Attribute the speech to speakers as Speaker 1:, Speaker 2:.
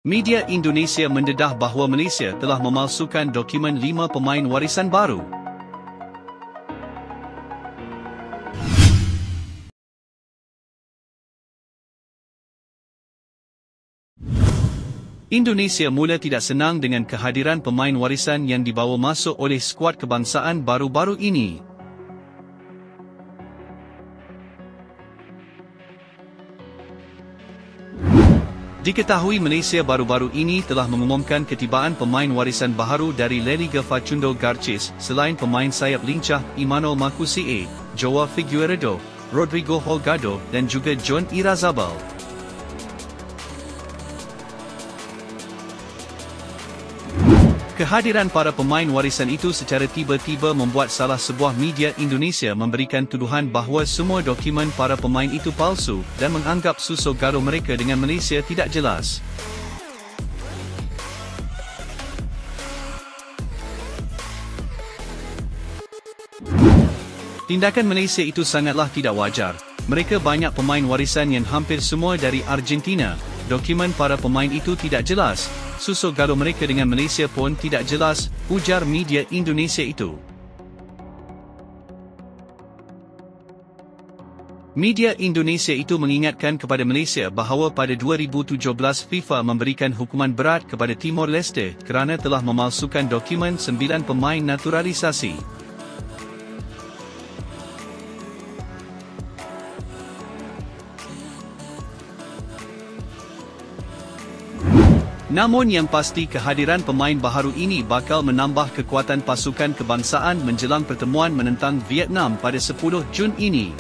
Speaker 1: Media Indonesia mendedah bahawa Malaysia telah memalsukan dokumen 5 pemain warisan baru. Indonesia mula tidak senang dengan kehadiran pemain warisan yang dibawa masuk oleh skuad kebangsaan baru-baru ini. Diketahui Malaysia baru-baru ini telah mengumumkan ketibaan pemain warisan baharu dari La Liga Facundo Garces selain pemain sayap lincah Emmanuel Marcucci, Joao Figueiredo, Rodrigo Holgado dan juga John Irazabal. Kehadiran para pemain warisan itu secara tiba-tiba membuat salah sebuah media Indonesia memberikan tuduhan bahawa semua dokumen para pemain itu palsu dan menganggap susur gaduh mereka dengan Malaysia tidak jelas. Tindakan Malaysia itu sangatlah tidak wajar. Mereka banyak pemain warisan yang hampir semua dari Argentina. Dokumen para pemain itu tidak jelas. Susur gaduh mereka dengan Malaysia pun tidak jelas, ujar media Indonesia itu. Media Indonesia itu mengingatkan kepada Malaysia bahawa pada 2017 FIFA memberikan hukuman berat kepada Timor Leste kerana telah memalsukan dokumen 9 pemain naturalisasi. Namun yang pasti kehadiran pemain baharu ini bakal menambah kekuatan pasukan kebangsaan menjelang pertemuan menentang Vietnam pada 10 Jun ini.